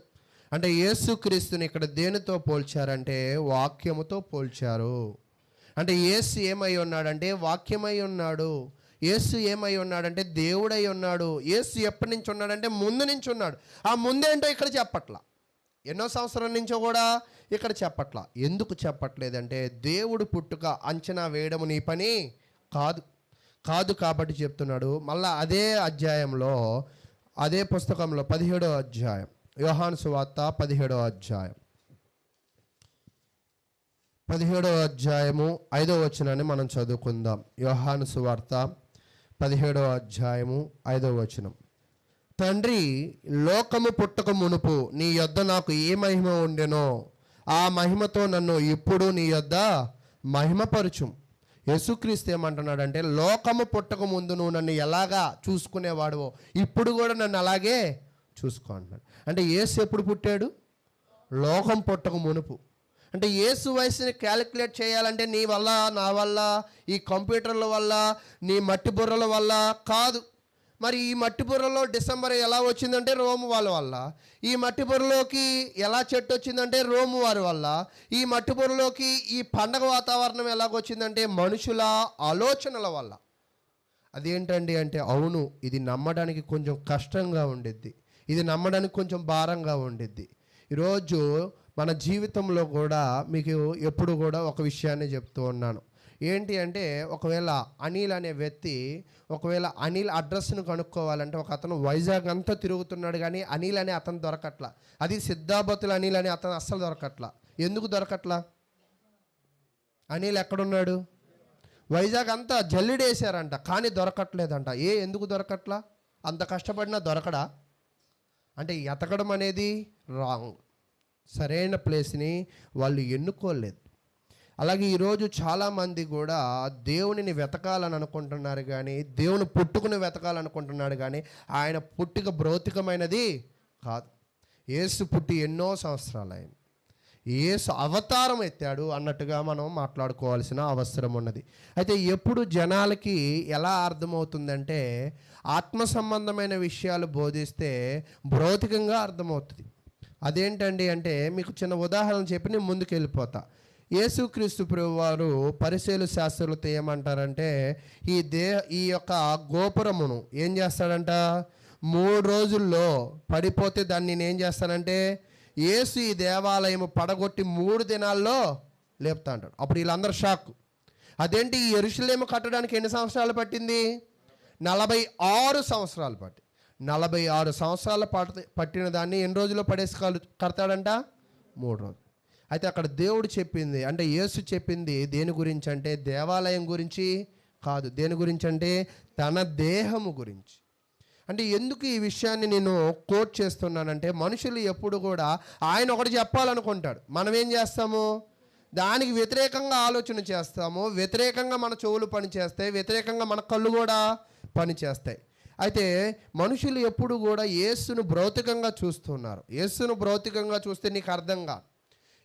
[SPEAKER 1] అంటే యేసుక్రీస్తుని ఇక్కడ దేనితో పోల్చారంటే వాక్యముతో పోల్చారు. అంటే యేసు ఏమై ఉన్నాడంటే వాక్యమై ఉన్నాడు. యేసు ఏమై ఉన్నాడంటే దేవుడై ఉన్నాడు. యేసు ఎప్పటి నుంచి ఉన్నాడంటే ముందు నుంచి ఉన్నాడు. ఆ ముందేంటో ఇక్కడ చెప్పట్లా, ఎన్నో సంవత్సరాల నుంచో కూడా ఇక్కడ చెప్పట్లా. ఎందుకు చెప్పట్లేదంటే దేవుడు పుట్టుక అంచనా వేయడం నీ పని కాదు కాబట్టి చెప్తున్నాడు. మళ్ళా అదే అధ్యాయంలో, అదే పుస్తకంలో 17వ అధ్యాయం, యోహాను సువార్త 17వ అధ్యాయం, 17వ అధ్యాయము 5వ వచనాన్ని మనం చదువుకుందాం. యోహాను సువార్త 17వ అధ్యాయము 5వ వచనం. తండ్రి, లోకము పుట్టక మునుపు నీ యొద్ద నాకు ఏ మహిమ ఉండెనో ఆ మహిమతో నన్ను ఇప్పుడు నీ యొద్ద మహిమపరచుం. యేసుక్రీస్తు ఏమంటున్నాడంటే లోకము పుట్టక ముందు నువ్వు నన్ను ఎలాగా చూసుకునేవాడువో ఇప్పుడు కూడా నన్ను అలాగే చూసుకో అంటున్నాడు. అంటే యేసు ఎప్పుడు పుట్టాడు? లోకం పుట్టక మునుపు. అంటే యేసు వయసుని క్యాలిక్యులేట్ చేయాలంటే నీ వల్ల, నా వల్ల, ఈ కంప్యూటర్ల వల్ల, నీ మట్టి బుర్రల వల్ల కాదు. మరి ఈ మట్టి బుర్రలో డిసెంబర్ ఎలా వచ్చిందంటే రోము వాళ్ళ వల్ల. ఈ మట్టి బుర్రలోకి ఎలా చెట్టు వచ్చిందంటే రోము వారి వల్ల. ఈ మట్టి బుర్రలోకి ఈ పండగ వాతావరణం ఎలాగొచ్చిందంటే మనుషుల ఆలోచనల వల్ల. అదేంటండి అంటే అవును, ఇది నమ్మడానికి కొంచెం కష్టంగా ఉండిద్ది, ఇది నమ్మడానికి కొంచెం భారంగా ఉండిద్ది. ఈరోజు మన జీవితంలో కూడా మీకు ఎప్పుడు కూడా ఒక విషయాన్ని చెప్తూ ఉన్నాను. ఏంటి అంటే ఒకవేళ అనిల్ అనే వ్యక్తి, ఒకవేళ అనిల్ అడ్రస్ను కనుక్కోవాలంటే ఒక అతను వైజాగ్ అంతా తిరుగుతున్నాడు, కానీ అనిల్ అనే అతను దొరకట్లా. అది సిద్ధాబతులు అనిల్ అనే అతను అస్సలు దొరకట్లా. ఎందుకు దొరకట్లా? అనిల్ ఎక్కడున్నాడు? వైజాగ్ అంతా జల్లిడేశారంట, కానీ దొరకట్లేదంట. ఎందుకు దొరకట్లా? అంత కష్టపడినా దొరకడా? అంటే ఎతకడం అనేది రాంగ్. సరైన ప్లేస్ని వాళ్ళు ఎన్నుకోలేదు. అలాగే ఈరోజు చాలామంది కూడా దేవునిని వెతకాలని అనుకుంటున్నారు, కానీ దేవుని పుట్టుకుని వెతకాలనుకుంటున్నాడు, కానీ ఆయన పుట్టుక భౌతికమైనది కాదు. యేసు పుట్టి ఎన్నో సంవత్సరాలు అయింది, యేసు అవతారం ఎత్తాడు అన్నట్టుగా మనం మాట్లాడుకోవాల్సిన అవసరం ఉన్నది. అయితే ఎప్పుడు జనాలకి ఎలా అర్థమవుతుందంటే, ఆత్మ సంబంధమైన విషయాలు బోధిస్తే భౌతికంగా అర్థమవుతుంది. అదేంటండి అంటే, మీకు చిన్న ఉదాహరణ చెప్పి నేను ముందుకు వెళ్ళిపోతా. యేసుక్రీస్తు ప్రభువారు పరిసయ్యులు శాస్త్రులతో ఏమంటారంటే, ఈ యొక్క గోపురమును ఏం చేస్తాడంట, 3 రోజుల్లో పడిపోతే దాన్ని నేను ఏం చేస్తానంటే, యేసు ఈ దేవాలయం పడగొట్టి 3 దినాల్లో లేపుతా అంటాడు. అప్పుడు వీళ్ళందరూ షాక్. అదేంటి, ఈ యెరూషలేము కట్టడానికి ఎన్ని సంవత్సరాలు పట్టింది? 46 సంవత్సరాలు పట్టి 46 సంవత్సరాలు పట్టిన దాన్ని ఎన్ని రోజుల్లో పడేసి కడతాడంట? 3 రోజులు. అయితే అక్కడ దేవుడు చెప్పింది, అంటే యేసు చెప్పింది దేని గురించి అంటే, దేవాలయం గురించి కాదు. దేని గురించి అంటే, తన దేహము గురించి. అంటే ఎందుకు ఈ విషయాన్ని నేను కోట్ చేస్తున్నానంటే, మనుషులు ఎప్పుడు కూడా ఆయన ఒకటి చెప్పాలనుకుంటాడు, మనం ఏం చేస్తాము, దానికి వ్యతిరేకంగా ఆలోచన చేస్తాము, వ్యతిరేకంగా మన చెవులు పనిచేస్తాయి, వ్యతిరేకంగా మన కళ్ళు కూడా పనిచేస్తాయి. అయితే మనుషులు ఎప్పుడు కూడా యేసును భౌతికంగా చూస్తున్నారు. యేసును భౌతికంగా చూస్తే నీకు అర్థం కాదు,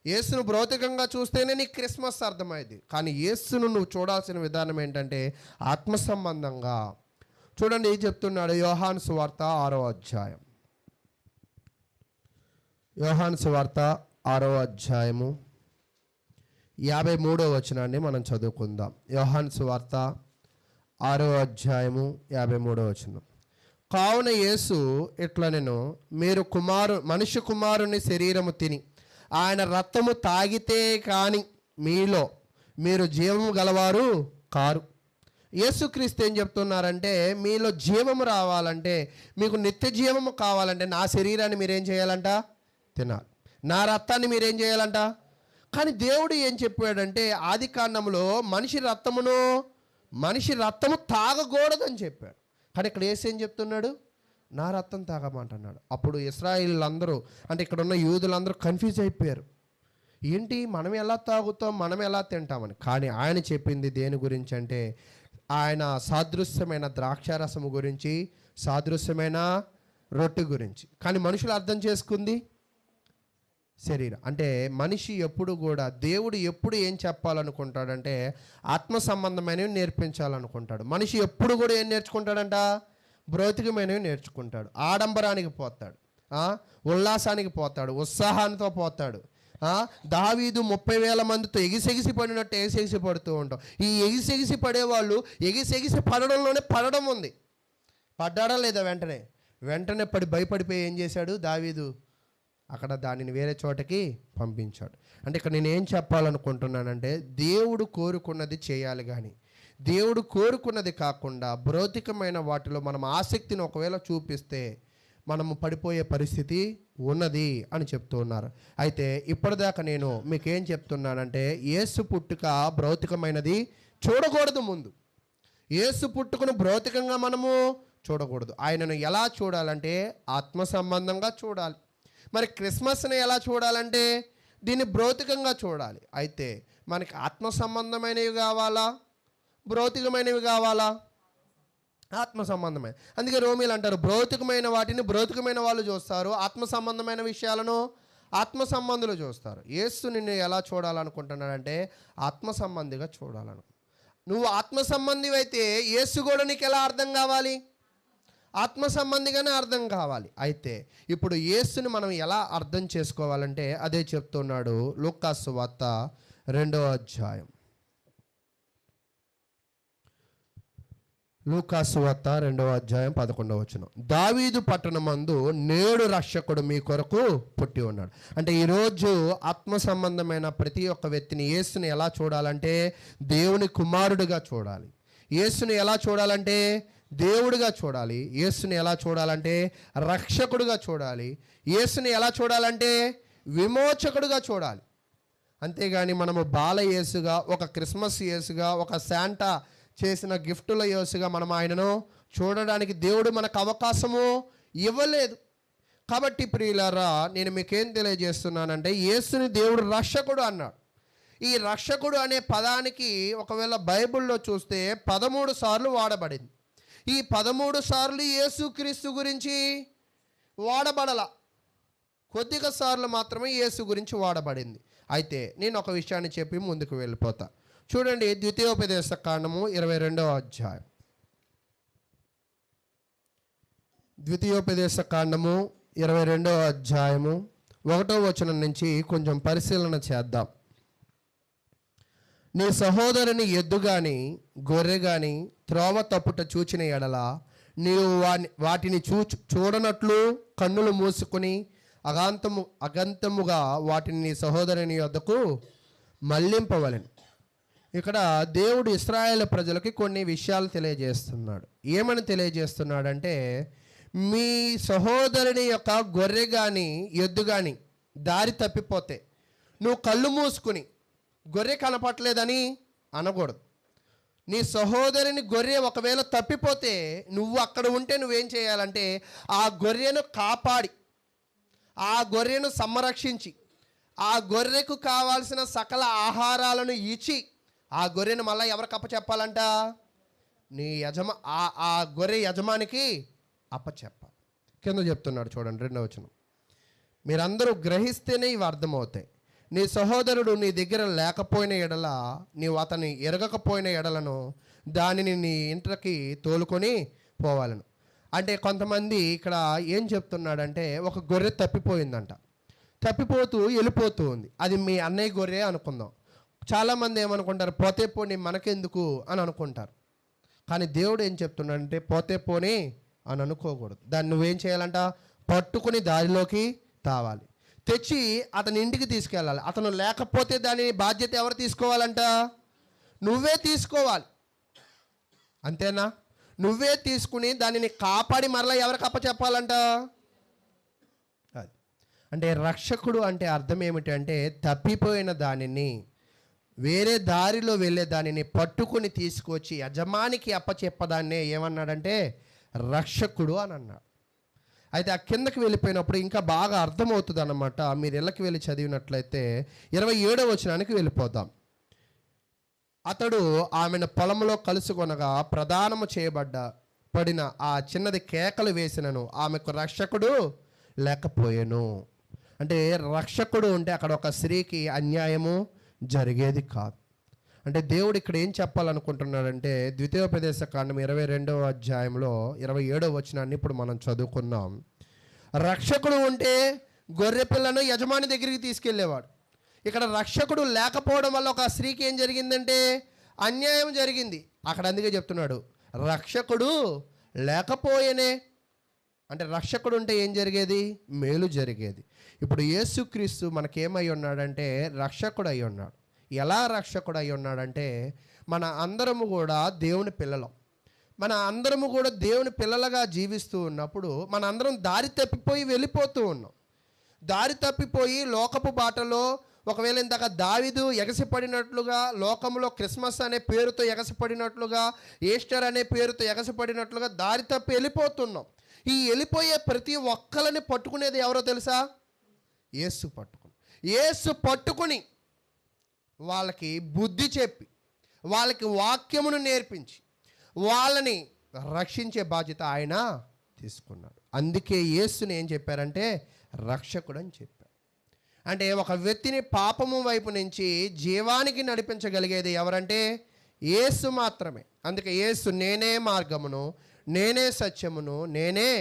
[SPEAKER 1] యేసును భౌతికంగా చూస్తేనే నీకు క్రిస్మస్ అర్థమైంది. కానీ యేసును నువ్వు చూడాల్సిన విధానం ఏంటంటే ఆత్మ సంబంధంగా. చూడండి ఏం చెప్తున్నాడు యోహాను సువార్త 6వ అధ్యాయం. యోహాను సువార్త 6వ అధ్యాయము 53వ వచనాన్ని మనం చదువుకుందాం. యోహాను సువార్త 6వ అధ్యాయము 53వ వచనం. కావున యేసు ఇట్లనెను, మీరు మనుష్య కుమారుని శరీరము తిని ఆయన రక్తము తాగితే కాని మీరు జీవము గలవారు కారు. యేసుక్రీస్తు ఏం చెప్తున్నారంటే, మీలో జీవము రావాలంటే, మీకు నిత్య జీవము కావాలంటే నా శరీరాన్ని మీరేం చేయాలంట? తినాలి. నా రక్తాన్ని మీరేం చేయాలంట? కానీ దేవుడు ఏం చెప్పాడంటే, ఆది కాండంలో మనిషి రక్తము తాగకూడదని చెప్పాడు. కానీ ఇక్కడ యేసు ఏం చెప్తున్నాడు? నా రక్తం తాగమంటున్నాడు. అప్పుడు ఇశ్రాయేలీయులందరూ, అంటే ఇక్కడ ఉన్న యూదులందరూ కన్ఫ్యూజ్ అయిపోయారు. ఏంటి, మనం ఎలా తాగుతాం, మనం ఎలా తింటామని. కానీ ఆయన చెప్పింది దేని గురించి అంటే, ఆయన సాదృశ్యమైన ద్రాక్షారసము గురించి, సాదృశ్యమైన రొట్టె గురించి. కానీ మనుషులు అర్థం చేసుకుంది శరీరం. అంటే మనిషి ఎప్పుడు కూడా, దేవుడు ఎప్పుడు ఏం చెప్పాలనుకుంటాడంటే ఆత్మ సంబంధమైనవి నేర్పించాలనుకుంటాడు. మనిషి ఎప్పుడు కూడా ఏం నేర్చుకుంటాడంట? భౌతికమైనవి నేర్చుకుంటాడు. ఆడంబరానికి పోతాడు, ఉల్లాసానికి పోతాడు, ఉత్సాహానితో పోతాడు. దావీదు 30,000 మందితో ఎగిసెగిసి పడినట్టు ఎగిసెగిసి పడుతూ ఉంటాం. ఈ ఎగిసెగిసి పడేవాళ్ళు ఎగిసెగిసి పడడంలోనే పడడం ఉంది. పడ్డాడా లేదా? వెంటనే భయపడిపోయి ఏం చేశాడు దావీదు? అక్కడ దానిని వేరే చోటకి పంపించాడు. అంటే ఇక్కడ నేను ఏం చెప్పాలనుకుంటున్నానంటే, దేవుడు కోరుకున్నది చేయాలి, కానీ దేవుడు కోరుకున్నది కాకుండా భౌతికమైన వాటిలో మనం ఆసక్తిని ఒకవేళ చూపిస్తే మనము పడిపోయే పరిస్థితి ఉన్నది అని చెప్తూ ఉన్నారు. అయితే ఇప్పటిదాకా నేను మీకేం చెప్తున్నానంటే, యేసు పుట్టుక భౌతికమైనది చూడకూడదు. ముందు యేసు పుట్టుకను భౌతికంగా మనము చూడకూడదు. ఆయనను ఎలా చూడాలంటే ఆత్మ సంబంధంగా చూడాలి. మరి క్రిస్మస్ని ఎలా చూడాలంటే దీన్ని భౌతికంగా చూడాలి. అయితే మనకి ఆత్మ సంబంధమైనవి కావాలా, భౌతికమైనవి కావాలా? ఆత్మ సంబంధమైన. అందుకే రోమీలు అంటారు, భౌతికమైన వాటిని భౌతికమైన వాళ్ళు చూస్తారు, ఆత్మ సంబంధమైన విషయాలను ఆత్మ సంబంధులు చూస్తారు. యేసు నిన్ను ఎలా చూడాలనుకుంటున్నాడంటే ఆత్మ సంబంధిగా చూడాలను. నువ్వు ఆత్మ సంబంధి అయితే యేసు కూడా నీకు ఎలా అర్థం కావాలి? ఆత్మ సంబంధిగానే అర్థం కావాలి. అయితే ఇప్పుడు యేసుని మనం ఎలా అర్థం చేసుకోవాలంటే అదే చెప్తున్నాడు లూకా సువార్త 2వ అధ్యాయం. లూకా సువార్త 2వ అధ్యాయం 11వ వచనం. దావీదు పట్టణమందు నేడు రక్షకుడు మీ కొరకు పుట్టి ఉన్నాడు. అంటే ఈరోజు ఆత్మ సంబంధమైన ప్రతి ఒక్క వ్యక్తిని యేసుని ఎలా చూడాలంటే దేవుని కుమారుడిగా చూడాలి. యేసుని ఎలా చూడాలంటే దేవుడిగా చూడాలి. యేసుని ఎలా చూడాలంటే రక్షకుడుగా చూడాలి. యేసుని ఎలా చూడాలంటే విమోచకుడుగా చూడాలి. అంతేగాని మనము బాల యేసుగా, ఒక క్రిస్మస్ యేసుగా, ఒక శాంటా చేసిన గిఫ్టుల యేసుగా మనం ఆయనను చూడడానికి దేవుడు మనకు అవకాశము ఇవ్వలేదు. కాబట్టి ప్రియులారా, నేను మీకేం తెలియజేస్తున్నానంటే యేసుని దేవుడు రక్షకుడు అన్నాడు. ఈ రక్షకుడు అనే పదానికి ఒకవేళ బైబిల్లో చూస్తే 13 సార్లు వాడబడింది. ఈ 13 సార్లు యేసుక్రీస్తు గురించి వాడబడల, కొద్దిగా సార్లు మాత్రమే యేసు గురించి వాడబడింది. అయితే నేను ఒక విషయాన్ని చెప్పి ముందుకు వెళ్ళిపోతా. చూడండి, ద్వితీయోపదేశ కాండము 22వ అధ్యాయం. ద్వితీయోపదేశ కాండము 22వ అధ్యాయము 1వ వచనం నుంచి కొంచెం పరిశీలన చేద్దాం. నీ సహోదరుని ఎద్దు గాని గొర్రె గాని త్రోవ తప్పుట చూచిన ఎడల నీవు వాటిని చూడనట్లు కన్నులు మూసుకుని అగంతముగా వాటిని నీ సహోదరుని యొద్దకు మళ్లింపవలెను. ఇక్కడ దేవుడు ఇశ్రాయేలు ప్రజలకి కొన్ని విషయాలు తెలియజేస్తున్నాడు. ఏమని తెలియజేస్తున్నాడంటే, మీ సహోదరుని యొక్క గొర్రె కానీ ఎద్దు కానీ దారి తప్పిపోతే నువ్వు కళ్ళు మూసుకుని గొర్రె కనపట్లేదని అనకూడదు. నీ సహోదరుని గొర్రె ఒకవేళ తప్పిపోతే నువ్వు అక్కడ ఉంటే నువ్వేం చేయాలంటే ఆ గొర్రెను కాపాడి, ఆ గొర్రెను సంరక్షించి, ఆ గొర్రెకు కావాల్సిన సకల ఆహారాలను ఇచ్చి ఆ గొర్రెను మళ్ళీ ఎవరికి అప్పచెప్పాలంట? నీ ఆ గొర్రె యజమానికి అప్పచెప్పాలి. కింద చెప్తున్నాడు చూడండి, 2వ వచనం. మీరందరూ గ్రహిస్తేనే ఇవి అర్థమవుతాయి. నీ సహోదరుడు నీ దగ్గర లేకపోయిన ఎడల, నీవు అతన్ని ఎరగకపోయిన ఎడలను దానిని నీ ఇంటికి తోలుకొని పోవాలను. అంటే కొంతమంది ఇక్కడ ఏం చెప్తున్నాడంటే, ఒక గొర్రె తప్పిపోయిందంట, తప్పిపోతూ వెళ్ళిపోతూ ఉంది. అది మీ అన్నయ్య గొర్రె అనుకుందాం. చాలామంది ఏమనుకుంటారు, పోతే పోనీ మనకెందుకు అని అనుకుంటారు. కానీ దేవుడు ఏం చెప్తున్నాడంటే, పోతే పోనీ అని అనుకోకూడదు. దాన్ని నువ్వేం చేయాలంట? పట్టుకుని దారిలోకి తావాలి, తెచ్చి అతని ఇంటికి తీసుకెళ్ళాలి. అతను లేకపోతే దాని బాధ్యత ఎవరు తీసుకోవాలంట? నువ్వే తీసుకోవాలి. అంతేనా? నువ్వే తీసుకుని దానిని కాపాడి మరలా ఎవరికి అప్పచెప్పాలంట? అంటే రక్షకుడు అంటే అర్థం ఏమిటి అంటే, తప్పిపోయిన దానిని, వేరే దారిలో వెళ్ళే దానిని పట్టుకుని తీసుకొచ్చి యజమానికి అప్పచెప్పదాన్నే ఏమన్నాడంటే రక్షకుడు అని అన్నాడు. అయితే ఆ కిందకి వెళ్ళిపోయినప్పుడు ఇంకా బాగా అర్థమవుతుంది అన్నమాట. మీరు ఇళ్ళకి వెళ్ళి చదివినట్లయితే 27వ వచనానికి వెళ్ళిపోదాం. అతడు ఆమెను పొలంలో కలుసుకొనగా ప్రదానము పడిన ఆ చిన్నది కేకలు వేసినను ఆమెకు రక్షకుడు లేకపోయెను. అంటే రక్షకుడు ఉంటే అక్కడ ఒక స్త్రీకి అన్యాయము జరిగేది కాదు. అంటే దేవుడు ఇక్కడ ఏం చెప్పాలనుకుంటున్నాడంటే, ద్వితీయోపదేశ కాండం 22వ అధ్యాయంలో 27వ వచనాన్ని ఇప్పుడు మనం చదువుకున్నాం. రక్షకుడు ఉంటే గొర్రె పిల్లను యజమాని దగ్గరికి తీసుకెళ్ళేవాడు. ఇక్కడ రక్షకుడు లేకపోవడం వల్ల ఒక స్త్రీకి ఏం జరిగిందంటే అన్యాయం జరిగింది. అక్కడ అందుకే చెప్తున్నాడు, రక్షకుడు లేకపోయేనే. అంటే రక్షకుడు ఉంటే ఏం జరిగేది? మేలు జరిగేది. ఇప్పుడు యేసుక్రీస్తు మనకేమై ఉన్నాడంటే రక్షకుడు అయి ఉన్నాడు. ఎలా రక్షకుడు అయి ఉన్నాడంటే, మన అందరము కూడా దేవుని పిల్లలం. మన అందరము కూడా దేవుని పిల్లలుగా జీవిస్తూ ఉన్నప్పుడు మన అందరం దారి తప్పిపోయి వెళ్ళిపోతూ ఉన్నాం. దారి తప్పిపోయి లోకపు బాటలో, ఒకవేళ ఇందాక దావీదు ఎగసిపడినట్లుగా, లోకంలో క్రిస్మస్ అనే పేరుతో ఎగసిపడినట్లుగా, ఈస్టర్ అనే పేరుతో ఎగసిపడినట్లుగా దారి తప్పి వెళ్ళిపోతున్నాం. ఈ వెళ్ళిపోయే ప్రతి ఒక్కరిని పట్టుకునేది ఎవరో తెలుసా? యేసు పట్టుకుని వాళ్ళకి బుద్ధి చెప్పి, వాళ్ళకి వాక్యమును నేర్పించి, వాళ్ళని రక్షించే బాధ్యత ఆయన తీసుకున్నాడు. అందుకే యేసుని ఏం చెప్పారంటే రక్షకుడు అని చెప్పారు. అంటే ఒక వ్యక్తిని పాపము వైపు నుంచి జీవానికి నడిపించగలిగేది ఎవరంటే యేసు మాత్రమే. అందుకే యేసు నేనే మార్గమును, నేనే సత్యమును, నేనే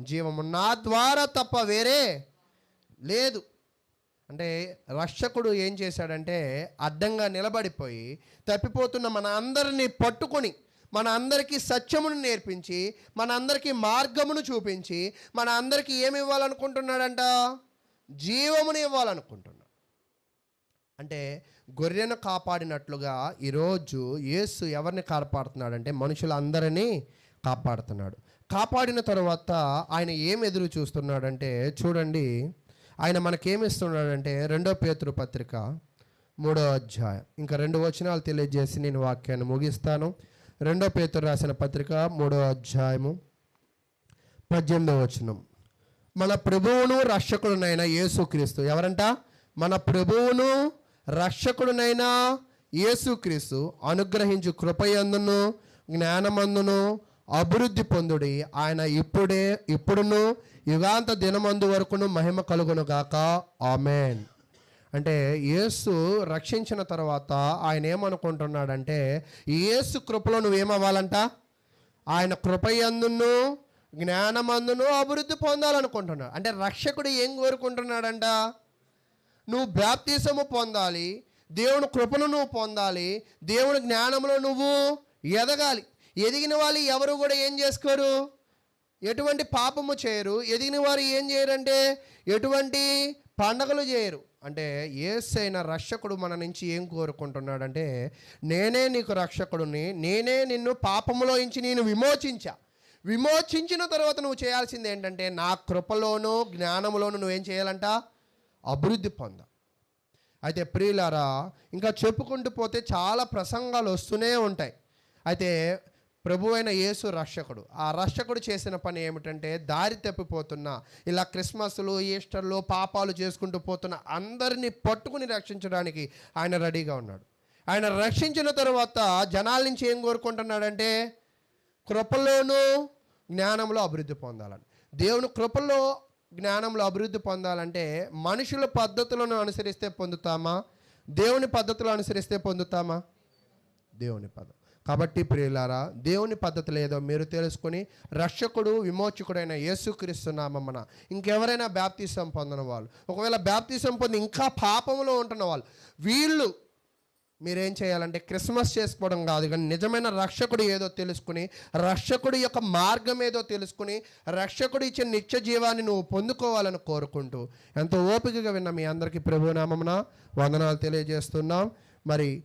[SPEAKER 1] జీవము, నా ద్వారా తప్ప వేరే లేదు. అంటే రక్షకుడు ఏం చేశాడంటే అడ్డంగా నిలబడిపోయి తప్పిపోతున్న మన అందరినీ పట్టుకొని, మన అందరికీ సత్యమును నేర్పించి, మన అందరికీ మార్గమును చూపించి, మన అందరికీ ఏమి ఇవ్వాలనుకుంటున్నాడంట? జీవమును ఇవ్వాలనుకుంటున్నాడు. అంటే గొర్రెను కాపాడినట్లుగా ఈరోజు యేసు ఎవరిని కాపాడుతున్నాడంటే మనుషులందరినీ కాపాడుతున్నాడు. కాపాడిన తర్వాత ఆయన ఏం ఎదురు చూస్తున్నాడంటే చూడండి, ఆయన మనకేమిస్తున్నాడంటే 2 పేతురు పత్రిక 3వ అధ్యాయం, ఇంకా 2 వచనాలు తెలియజేసి నేను వాక్యాన్ని ముగిస్తాను. 2 పేతురు రాసిన పత్రిక 3వ అధ్యాయము 18వ వచనం. మన ప్రభువును రక్షకుడునైన యేసుక్రీస్తు, ఎవరంట? మన ప్రభువును రక్షకుడునైనా యేసుక్రీస్తు అనుగ్రహించు కృపయందును జ్ఞానమందును అభివృద్ధి పొందుడి. ఆయన ఇప్పుడును యుగాంత దినమందు వరకును మహిమ కలుగును గాక. ఆమెన్. అంటే యేసు రక్షించిన తర్వాత ఆయన ఏమనుకుంటున్నాడంటే, యేసు కృపలో నువ్వేమవ్వాలంట? ఆయన కృపయందును జ్ఞానమందును అభివృద్ధి పొందాలనుకుంటున్నాడు. అంటే రక్షకుడు ఏం కోరుకుంటున్నాడంట? నువ్వు బాప్తిసము పొందాలి, దేవుని కృపను నువ్వు పొందాలి, దేవుని జ్ఞానంలో నువ్వు ఎదగాలి. ఎదిగిన వాళ్ళు ఎవరు కూడా ఏం చేసుకోరు? ఎటువంటి పాపము చేయరు. ఎదిగిన వారు ఏం చేయరంటే ఎటువంటి పండగలు చేయరు. అంటే యేసైన రక్షకుడు మన నుంచి ఏం కోరుకుంటున్నాడంటే, నేనే నీకు రక్షకుడిని, నేనే నిన్ను పాపములో నుంచి నేను విమోచించిన తర్వాత నువ్వు చేయాల్సింది ఏంటంటే, నా కృపలోను జ్ఞానంలోను నువ్వేం చేయాలంట? అభివృద్ధి పొంద. అయితే ప్రియులారా, ఇంకా చెప్పుకుంటూ పోతే చాలా ప్రసంగాలు వస్తూనే ఉంటాయి. అయితే ప్రభు అయిన యేసు రక్షకుడు, ఆ రక్షకుడు చేసిన పని ఏమిటంటే, దారి తప్పిపోతున్న, ఇలా క్రిస్మస్లు ఈస్టర్లు పాపాలు చేసుకుంటూ పోతున్న అందరినీ పట్టుకుని రక్షించడానికి ఆయన రెడీగా ఉన్నాడు. ఆయన రక్షించిన తర్వాత జనాల నుంచి ఏం కోరుకుంటున్నాడంటే, కృపలోను జ్ఞానంలో అభివృద్ధి పొందాలని. దేవుని కృపలో జ్ఞానంలో అభివృద్ధి పొందాలంటే మనుషుల పద్ధతులను అనుసరిస్తే పొందుతామా? దేవుని పద్ధతులు అనుసరిస్తే పొందుతామా? దేవుని పద్ధతి. కాబట్టి ప్రియులారా, దేవుని పద్ధతి లేదో మీరు తెలుసుకొని రక్షకుడు విమోచకుడైన యేసుక్రీస్తు నామమున ఇంకెవరైనా బాప్తిసం పొందిన వాళ్ళు, ఒకవేళ బాప్తిసం పొంది ఇంకా పాపంలో ఉంటున్న వాళ్ళు, వీళ్ళు మీరేం చేయాలంటే క్రిస్మస్ చేసుకోవడం కాదు, కానీ నిజమైన రక్షకుడు ఏదో తెలుసుకుని, రక్షకుడి యొక్క మార్గం ఏదో తెలుసుకుని, రక్షకుడు ఇచ్చే నిత్య జీవాన్ని నువ్వు పొందుకోవాలని కోరుకుంటూ ఎంతో ఓపికగా విన్న మీ అందరికీ ప్రభునామమున వందనాలు తెలియజేస్తున్నాం. మరి